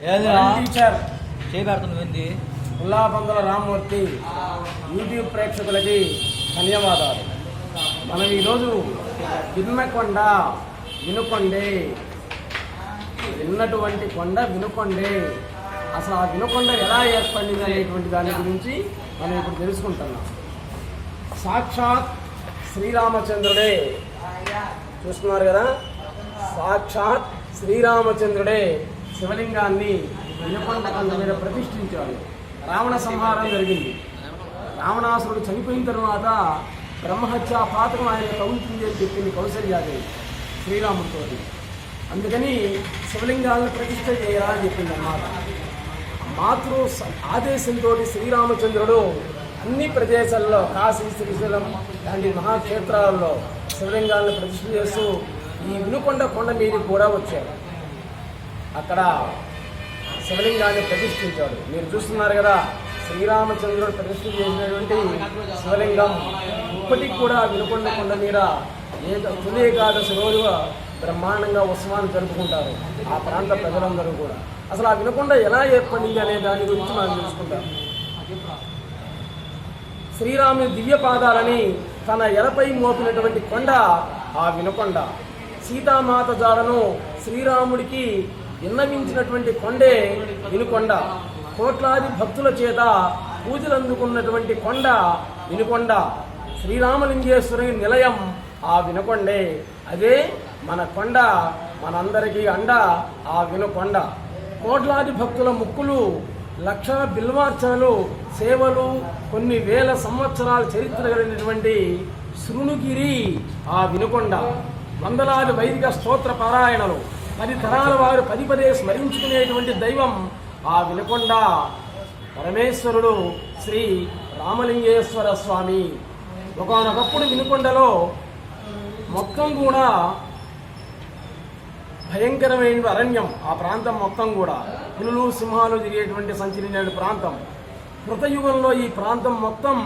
Teacher చేయబడుతుంది ఉల్లాపందుల Rammurthy YouTube ప్రేక్షకులకి ధన్యవాదాలు. మనం ఈరోజు విన్నకొండ వినుకొండే, విన్నటువంటి కొండ వినుకొండే, అసలు ఆ వినుకొండ ఎలా ఏర్పడింది అనేటువంటి దాని గురించి మనం ఇప్పుడు తెలుసుకుంటున్నాం. సాక్షాత్ శ్రీరామచంద్రుడే, చూస్తున్నారు కదా, సాక్షాత్ శ్రీరామచంద్రుడే శివలింగాన్ని వినుకొండ కొండ మీద ప్రతిష్ఠించాడు. రావణ సంహారం జరిగింది. రావణాసురుడు చనిపోయిన తర్వాత బ్రహ్మహత్యా పాతకం ఆయన కవులుతుంది అని చెప్పింది కౌసల్యాదేవి శ్రీరాముడితో. అందుకని శివలింగాలను ప్రతిష్ఠ చేయాలని చెప్పింది అన్నమాట. మాతృ ఆదేశంతో శ్రీరామచంద్రుడు అన్ని ప్రదేశాల్లో, కాశీ, శ్రీశైలం లాంటి మహాక్షేత్రాలలో శివలింగాలను ప్రతిష్ఠ చేస్తూ ఈ వినుకొండ కొండ మీదకి కూడా వచ్చాడు. అక్కడ శివలింగాన్ని ప్రతిష్ఠించాడు. మీరు చూస్తున్నారు కదా, శ్రీరామచంద్రుడు ప్రతిష్ఠ చేసినటువంటి శివలింగం ఇప్పటికి కూడా వినుకొండ కొండ మీద తొలి ఏకాదశి రోజుగా బ్రహ్మాండంగా ఉత్సవాన్ని జరుపుకుంటారు ఆ ప్రాంత ప్రజలందరూ కూడా. అసలు ఆ వినుకొండ ఎలా ఏర్పడింది అనే దాని గురించి మనం తెలుసుకుంటాం. శ్రీరాముని దివ్య పాదాలని తన ఎలపై మోపినటువంటి కొండ ఆ వినుకొండ. సీతామాత జాడను శ్రీరాముడికి విన్నవించినటువంటి కొండే వినుకొండ. కోట్లాది భక్తుల చేత పూజలు అందుకున్నటువంటి కొండ వినుకొండ. శ్రీరామలింగేశ్వరుని నిలయం ఆ వినుకొండే. అదే మన కొండ, మనందరికీ అండ ఆ వినుకొండ. కోట్లాది భక్తుల ముక్కులు, లక్ష బిల్వార్చనలు, సేవలు, కొన్ని వేల సంవత్సరాల చరిత్ర కలిగినటువంటి శృణుగిరి ఆ వినుకొండ. వందలాది వైదిక స్తోత్ర పారాయణలు, 10 తరాల వారు పదే స్మరించుకునేటువంటి దైవం ఆ వినుకొండ. పరమేశ్వరుడు శ్రీ రామలింగేశ్వర స్వామి. ఒకనొకప్పుడు వినుకొండలో మొత్తం కూడా భయంకరమైన అరణ్యం. ఆ ప్రాంతం మొత్తం కూడా పులులు, సింహాలు తిరిగేటువంటి సంచరించే ప్రాంతం. కృతయుగంలో ఈ ప్రాంతం మొత్తం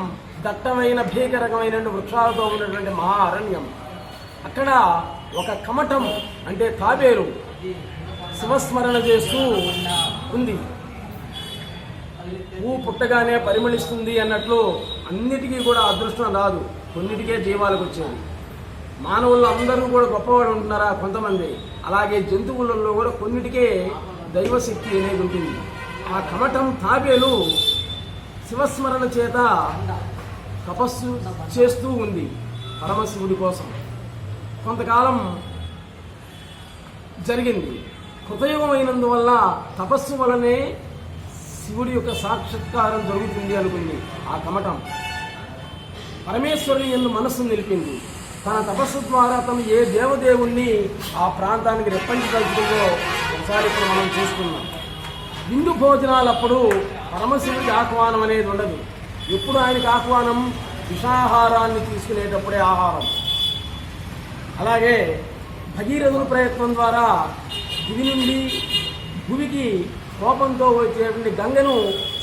దట్టమైన భీకరమైన వృక్షాలతో ఉన్నటువంటి మహా అరణ్యం. అక్కడ ఒక కమటం అంటే తాబేలు శివస్మరణ చేస్తూ ఉంది. పువ్వు పుట్టగానే పరిమళిస్తుంది అన్నట్లు అన్నిటికీ కూడా అదృష్టం రాదు, కొన్నిటికే జీవాలకు వచ్చేది. మానవుల్లో అందరూ కూడా గొప్పవాడు ఉంటున్నారా కొంతమంది, అలాగే జంతువులలో కూడా కొన్నిటికే దైవశక్తి అనేది ఉంటుంది. ఆ కమటం తాబేలు శివస్మరణ చేత తపస్సు చేస్తూ ఉంది పరమశివుడి కోసం. కొంతకాలం జరిగింది. కృతయుగమైనందువల్ల తపస్సు వలనే శివుడి యొక్క సాక్షాత్కారం జరుగుతుంది అనుకుంది ఆ కమటం. పరమేశ్వరుని యందు మనస్సు నిలిపింది. తన తపస్సు ద్వారా తను ఏ దేవదేవుణ్ణి ఆ ప్రాంతానికి రెప్పించగలుగుతుందో ఒకసారి ఇప్పుడు మనం చూసుకున్నాం. విందు భోజనాలప్పుడు పరమశివుడికి ఆహ్వానం అనేది ఉండదు. ఎప్పుడు ఆయనకి ఆహ్వానం? విషాహారాన్ని తీసుకునేటప్పుడే ఆహారం. అలాగే భగీరథుల ప్రయత్నం ద్వారా దివి నుండి భూమికి కోపంతో వచ్చేటువంటి గంగను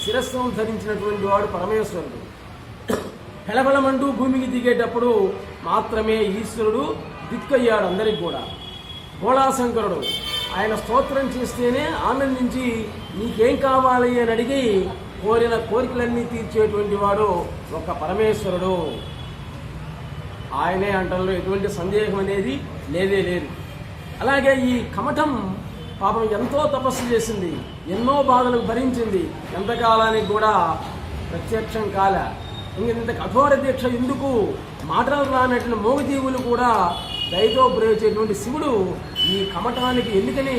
శిరస్సును ధరించినటువంటి వాడు పరమేశ్వరుడు. హెళబెళమంటూ భూమికి దిగేటప్పుడు మాత్రమే ఈశ్వరుడు దిక్కయ్యాడు అందరికి కూడా. భోళాశంకరుడు ఆయన స్తోత్రం చేస్తేనే ఆనందించి నీకేం కావాలి అని అడిగి కోరిన కోరికలన్నీ తీర్చేటువంటి వాడు ఒక పరమేశ్వరుడు. ఆయనే అంటల్లో ఎటువంటి సందేహం అనేది లేదే లేదు. అలాగే ఈ కమటం పాపం ఎంతో తపస్సు చేసింది, ఎన్నో బాధలకు భరించింది. ఎంతకాలానికి కూడా ప్రత్యక్షం కాల. ఇంత కఠోర దీక్ష ఎందుకు? మాటలు రానటువంటి మోగజీవులు కూడా దయతో ప్రేమించేటువంటి శివుడు ఈ కమటానికి ఎందుకని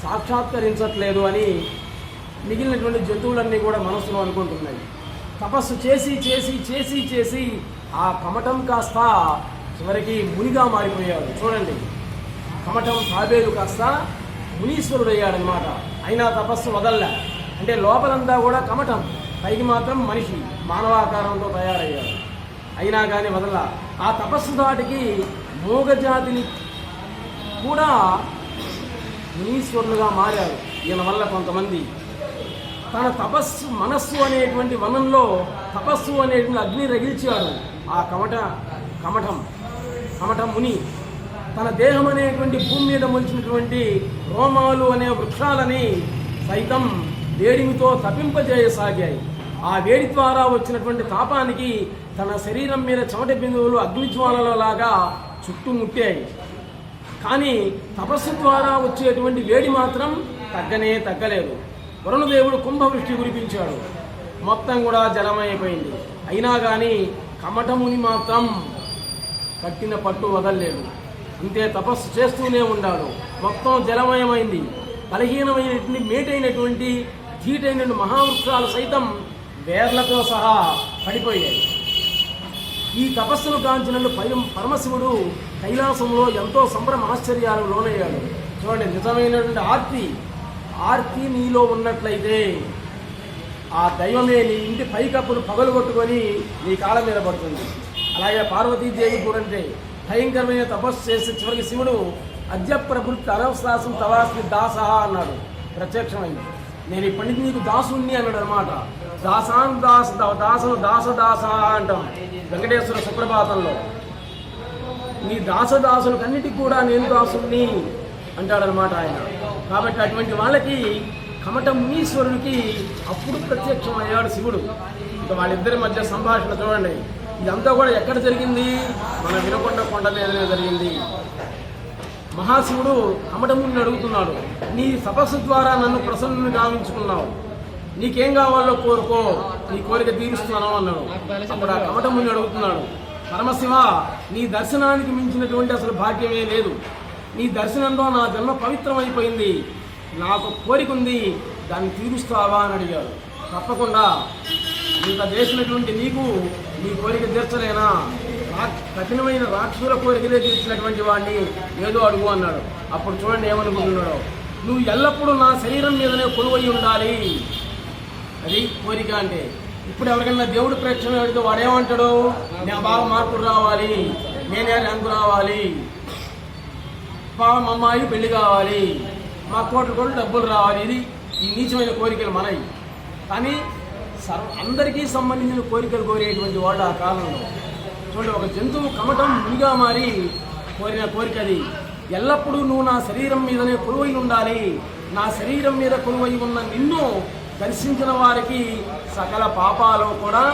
సాక్షాత్కరించట్లేదు అని మిగిలినటువంటి జంతువులన్నీ కూడా మనసులో అనుకుంటున్నాయి. తపస్సు చేసి చేసి చేసి చేసి ఆ కమటం కాస్త చివరికి మునిగా మారిపోయాడు. చూడండి, కమటం తాబేలు కాస్త మునీశ్వరుడు అయ్యాడనమాట. అయినా తపస్సు వదల్లా. అంటే లోపలంతా కూడా కమటం, పైకి మాత్రం మనిషి మానవాకారంతో తయారయ్యాడు. అయినా కానీ వదల్లా. ఆ తపస్సు దాటికి మూగజాతిని కూడా మునీశ్వరులుగా మారారు. ఈయన వల్ల కొంతమంది తన తపస్సు మనస్సు అనేటువంటి వనంలో తపస్సు అనేటువంటి అగ్ని రగిల్చాడు ఆ కమటం ముని. తన దేహం అనేటువంటి భూమి మీద మొలిచినటువంటి రోమాలు అనే వృక్షాలని సైతం వేడిమితో తప్పింపజేయసాగాయి. ఆ వేడి ద్వారా వచ్చినటువంటి తాపానికి తన శరీరం మీద చెమట బిందువులు అగ్నిజ్వాలలాగా చుట్టుముట్టాయి. కానీ తపస్సు ద్వారా వచ్చేటువంటి వేడి మాత్రం తగ్గలేదు. వరుణదేవుడు కుంభవృష్టి కురిపించాడు, మొత్తం కూడా జలమైపోయింది. అయినా కానీ కమటముని మాత్రం పట్టిన పట్టు వదలలేదు. అంతే తపస్సు చేస్తూనే ఉన్నాడు. మొత్తం జలమయమైంది. బలహీనమైనటువంటి మేటైనటువంటి ధీటైనటువంటి మహావృక్షాలు సైతం వేర్లతో సహా పడిపోయాయి. ఈ తపస్సును కాంచిన పరమశివుడు కైలాసంలో ఎంతో సంభ్రమ ఆశ్చర్యాలకు లోనయ్యాడు. చూడండి, నిజమైనటువంటి ఆర్తి నీలో ఉన్నట్లయితే ఆ దైవమే నీ ఇంటి పైకప్పులు పగలగొట్టుకొని నీ కాళ్ళ మీద పడుతుంది. అలాగే పార్వతీదేవి కూడా అంటే భయంకరమైన తపస్సు చేసి చివరికి శివుడు అద్య ప్రభృతి అనవశాసం తవాస్మి దాస అన్నాడు. ప్రత్యక్షమైంది. నేను ఇప్పటి నుంచి నీకు దాసుణ్ణి అన్నాడు అనమాట. దాసాన్ దాసను దాస అంటాం వెంకటేశ్వర సుప్రభాతంలో. నీ దాసదాసులకన్నిటికీ కూడా నేను దాసుణ్ణి అంటాడనమాట ఆయన. కాబట్టి అటువంటి వాళ్ళకి కమట మునీశ్వరుడికి అప్పుడు ప్రత్యక్షం అయ్యాడు శివుడు. ఇంకా వాళ్ళిద్దరి మధ్య సంభాషణ చూడండి. ఇదంతా కూడా ఎక్కడ జరిగింది? మన వినకొండ కొండ మీదనే జరిగింది. మహాశివుడు కమటముని అడుగుతున్నాడు, నీ తపస్సు ద్వారా నన్ను ప్రసన్నుని గావించుకున్నావు, నీకేం కావాలో కోరుకో, నీ కోరిక తీరుస్తున్నాను అన్నాడు. అప్పుడు ఆ కమటముని అడుగుతున్నాడు, పరమశివ, నీ దర్శనానికి మించినటువంటి అసలు భాగ్యమే లేదు. నీ దర్శనంలో నా జన్మ పవిత్రమైపోయింది. నాకు కోరిక ఉంది, దాన్ని తీరుస్తావా అని అడిగాడు. తప్పకుండా, ఇంత చేసినటువంటి నీకు నీ కోరిక తీర్చలేనా? కఠినమైన రాక్షసుల కోరికలే తీర్చినటువంటి వాడిని ఏదో అడుగు అన్నాడు. అప్పుడు చూడండి ఏమనుకుంటున్నాడు, నువ్వు ఎల్లప్పుడూ నా శరీరం మీదనే కొలువై ఉండాలి. అది కోరిక అంటే. ఇప్పుడు ఎవరికైనా దేవుడు ప్రేక్షణ అడిగితే వాడేమంటాడు, నేను బాగా మార్పులు రావాలి, నేనే ర్యాంకు రావాలి, మా అమ్మాయి పెళ్లి కావాలి, మా కోట్ల డబ్బులు రావాలి. ఇది ఈ నీచమైన కోరికలు మనవి. కానీ అందరికీ సంబంధించిన కోరికలు కోరేటువంటి వాళ్ళు ఆ కాలంలో. చూడండి, ఒక జంతువు కమటం మునిగా మారి కోరిన కోరిక అది. ఎల్లప్పుడూ నువ్వు నా శరీరం మీదనే కొలువై ఉండాలి, నా శరీరం మీద కొలువై ఉన్న నిన్ను దర్శించిన వారికి సకల పాపాలు కూడా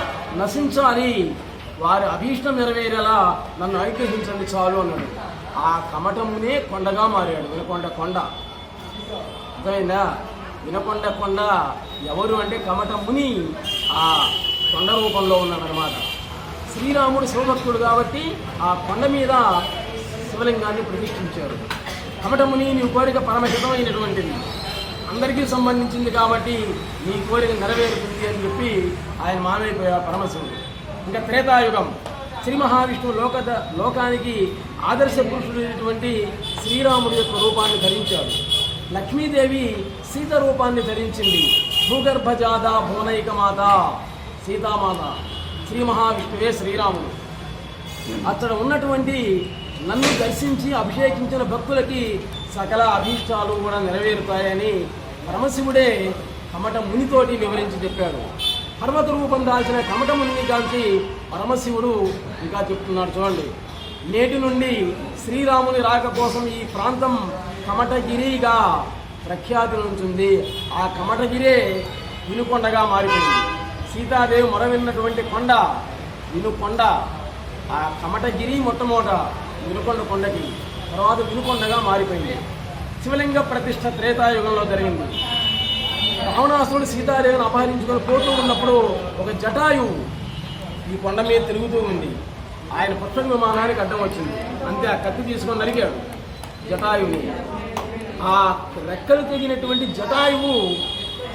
నశించాలి, వారి అభీష్టం నెరవేరేలా నన్ను ఐక్యహించండి చాలు అన్నాడు. ఆ కమటమునే కొండగా మారాడు. వినకొండ కొండ. అర్థమైందా? వినకొండ కొండ ఎవరు అంటే కమటముని ఆ కొండ రూపంలో ఉన్నాడనమాట. శ్రీరాముడు శివభక్తుడు కాబట్టి ఆ కొండ మీద శివలింగాన్ని ప్రతిష్ఠించారు. కమటముని నీ కోరిక పరమహితమైనటువంటిది, అందరికీ సంబంధించింది కాబట్టి నీ కోరిక నెరవేరుతుంది అని చెప్పి ఆయన మానైపోయారు పరమశివుడు. ఇంకా త్రేతాయుగం. శ్రీ మహావిష్ణువు లోకానికి ఆదర్శ పురుషుడైనటువంటి శ్రీరాముడి యొక్క రూపాన్ని ధరించాడు. లక్ష్మీదేవి సీత రూపాన్ని ధరించింది. భూగర్భజాత భువనైక మాత సీతామాత. శ్రీ మహావిష్ణువే శ్రీరాముడు. అక్కడ ఉన్నటువంటి నన్ను దర్శించి అభిషేకించిన భక్తులకి సకల అభీష్టాలు కూడా నెరవేరుతాయని పరమశివుడే కమట మునితోటి వివరించి చెప్పాడు. పర్వత రూపం దాల్చిన కమట మునిని కాల్చి పరమశివుడు ఇంకా చెప్తున్నాడు. చూడండి, నేటి నుండి శ్రీరాముని రాక కోసం ఈ ప్రాంతం కమటగిరిగా ప్రఖ్యాతి ఉంటుంది. ఆ కమటగిరే వినుకొండగా మారిపోయింది. సీతాదేవి మొరవిన్నటువంటి కొండ వినుకొండ. ఆ కమటగిరి మొట్టమొదట వినుకొండ కొండకి, తర్వాత వినుకొండగా మారిపోయింది. శివలింగ ప్రతిష్ఠ త్రేతాయుగంలో జరిగింది. రావణాసురుడు సీతాదేవిని అపహరించుకొని పోతూ ఉన్నప్పుడు ఒక జటాయువు ఈ కొండ మీద తిరుగుతూ ఉంది. ఆయన పుష్పక విమానానికి అడ్డం వచ్చింది. అంతే ఆ కత్తి తీసుకొని నరికాడు జటాయువుని. ఆ రెక్కలు తెగినటువంటి జటాయువు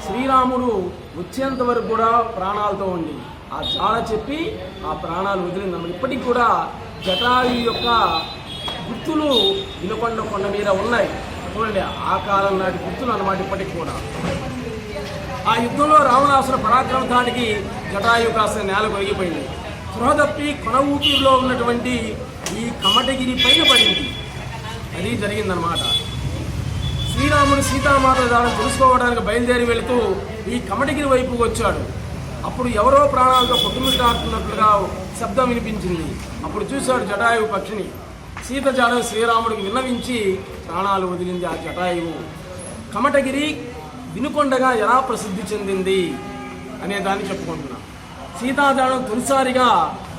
శ్రీరాముడు వచ్చేంత వరకు కూడా ప్రాణాలతో ఉంది. ఆ జాడ చెప్పి ఆ ప్రాణాలు వదిలిందన్నమాట. ఇప్పటికి కూడా జటాయు యొక్క గుర్తులు వినుకొండ కొండ మీద ఉన్నాయి. చూడండి, ఆ కాలం నాటి గుర్తులు అన్నమాట ఇప్పటికి కూడా. ఆ యుద్ధంలో రావణాసుర పరాక్రమ ధాటికి జటాయు కాస్త నేల కొరిగిపోయింది. స్పృహ తప్పి కొన ఊపిరిలో ఉన్నటువంటి ఈ కమటగిరి పైన పడింది. అది జరిగిందనమాట. శ్రీరాముడు సీతామాత దాన్ని తెలుసుకోవడానికి బయలుదేరి వెళుతూ ఈ కమటగిరి వైపుకు వచ్చాడు. అప్పుడు ఎవరో ప్రాణాలతో కొట్టుమిట్టాడుతున్నట్లుగా శబ్దం వినిపించింది. అప్పుడు చూశాడు జటాయు పక్షిని. సీత జాడ శ్రీరాముడికి విన్నవించి ప్రాణాలు వదిలింది ఆ జటాయువు. కమటగిరి వినుకొండగా ఎలా ప్రసిద్ధి చెందింది అనే దాన్ని చెప్పుకుంటున్నాం. సీతాజాడం తొలిసారిగా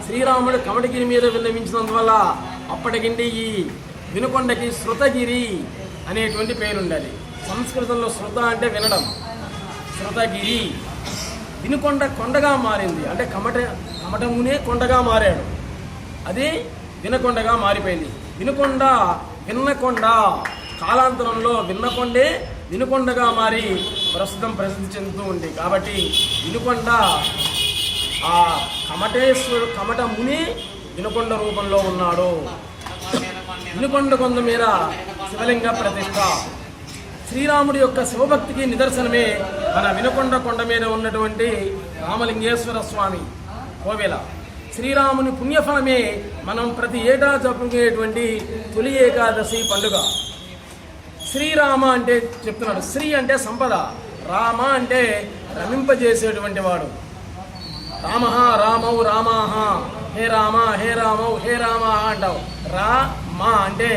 శ్రీరాముడు కమటగిరి మీద విన్నవించినందువల్ల అప్పటికిండి ఈ వినుకొండకి శృతగిరి అనేటువంటి పేరుండాలి. సంస్కృతంలో శృత అంటే వినడం, శృతగిరి. వినుకొండ కొండగా మారింది, అంటే కమటమునే కొండగా మారాడు, అది వినకొండగా మారిపోయింది. వినుకొండ విన్నకొండ, కాలాంతరంలో విన్నకొండే వినుకొండగా మారి ప్రస్తుతం ప్రసిద్ధి చెందుతూ ఉంది. కాబట్టి వినుకొండ ఆ కమటముని వినుకొండ రూపంలో ఉన్నాడు. వినుకొండ కొండ మీద శివలింగ ప్రతిష్ట. శ్రీరాముడి యొక్క శివభక్తికి నిదర్శనమే మన వినుకొండ కొండ మీద ఉన్నటువంటి రామలింగేశ్వర స్వామి కోవెల. శ్రీరాముని పుణ్యఫలమే మనం ప్రతి ఏటా జరుపుకునేటువంటి తొలి ఏకాదశి పండుగ. శ్రీరామ అంటే చెప్తున్నాడు, శ్రీ అంటే సంపద, రామ అంటే రమింపజేసేటువంటి వాడు. రామ రామౌ రామాహ, హే రామ హే రామౌ హే రామ అంటావు. మా అంటే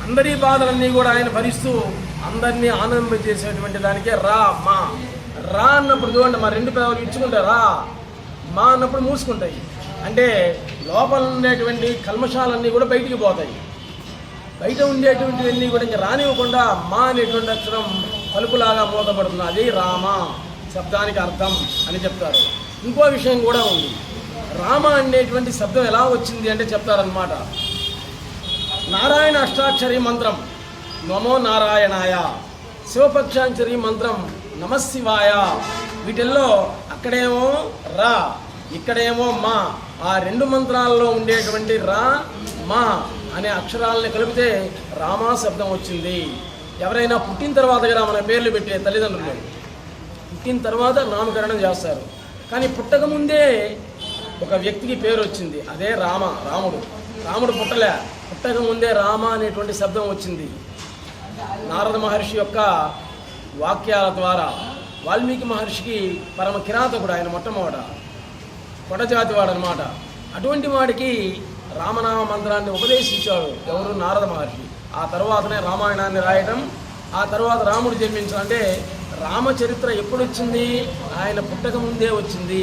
అందరి బాధలన్నీ కూడా ఆయన భరిస్తూ అందరినీ ఆనందింపజేసేటువంటి దానికే మా. రా అన్నప్పుడు చూడండి, మా రెండు పెదవులు ఇచ్చుకుంటాయి, రా. మా అన్నప్పుడు మూసుకుంటాయి, అంటే లోపల ఉండేటువంటి కల్మషాలన్నీ కూడా బయటికి పోతాయి. బయట ఉండేటువంటివన్నీ కూడా ఇంకా రానివ్వకుండా మా అనేటువంటి అక్షరం పలుకులాగా మూతపడుతుంది. అది రామ శబ్దానికి అర్థం అని చెప్తారు. ఇంకో విషయం కూడా ఉంది. రామ అనేటువంటి శబ్దం ఎలా వచ్చింది అంటే చెప్తారనమాట. నారాయణ అష్టాక్షరి మంత్రం నమో నారాయణాయ, శివపక్షాంచరి మంత్రం నమశివాయ. వీటిల్లో అక్కడేమో రా, ఇక్కడేమో మా. ఆ రెండు మంత్రాల్లో ఉండేటువంటి రా మా అనే అక్షరాలని కలిపితే రామా శబ్దం వచ్చింది. ఎవరైనా పుట్టిన తర్వాత కదా మన పేర్లు పెట్టే తల్లిదండ్రులు పుట్టిన తర్వాత నామకరణం చేస్తారు. కానీ పుట్టకముందే ఒక వ్యక్తికి పేరు వచ్చింది, అదే రాముడు. రాముడు పుట్టకముందే రామ అనేటువంటి శబ్దం వచ్చింది. నారద మహర్షి యొక్క వాక్యాల ద్వారా. వాల్మీకి మహర్షికి పరమ కిరాతకుడు, ఆయన మొట్టమొదట కొడజాతి వాడు అనమాట. అటువంటి వాడికి రామనామ మంత్రాన్ని ఉపదేశించాడు ఎవరు? నారద మహర్షి. ఆ తర్వాతనే రామాయణాన్ని రాయడం, ఆ తర్వాత రాముడు జన్మించడం. అంటే రామచరిత్ర ఎప్పుడు వచ్చింది? ఆయన పుట్టక ముందే వచ్చింది.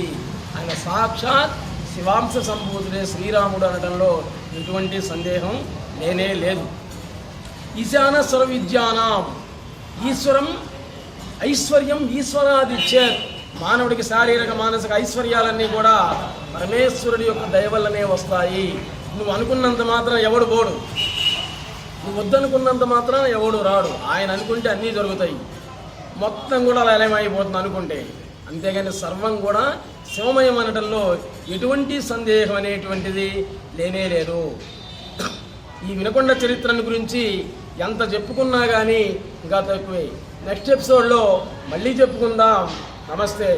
ఆయన సాక్షాత్ శివాంశ సంభూతుడే శ్రీరాముడు అనడంలో ఎటువంటి సందేహం లేనే లేదు. ఈశాన సర్వ విద్యానాం ఈశ్వరం ఐశ్వర్యం ఈశ్వరాదిచ్చేత్. మానవుడికి శారీరక మానసిక ఐశ్వర్యాలన్నీ కూడా పరమేశ్వరుడి యొక్క దయ వల్లనే వస్తాయి. నువ్వు అనుకున్నంత మాత్రం ఎవడు పోడు, నువ్వు వద్దనుకున్నంత మాత్రం ఎవడు రాడు. ఆయన అనుకుంటే అన్నీ జరుగుతాయి. మొత్తం కూడా లయమైపోతుంది అనుకుంటే. అంతేగాని సర్వం కూడా శివమయం అనడంలో ఎటువంటి సందేహం అనేటువంటిది లేనే లేదు. ఈ వినుకొండ చరిత్రను గురించి ఎంత చెప్పుకున్నా కానీ ఇంకా తక్కువే. నెక్స్ట్ ఎపిసోడ్లో మళ్ళీ చెప్పుకుందాం. నమస్తే.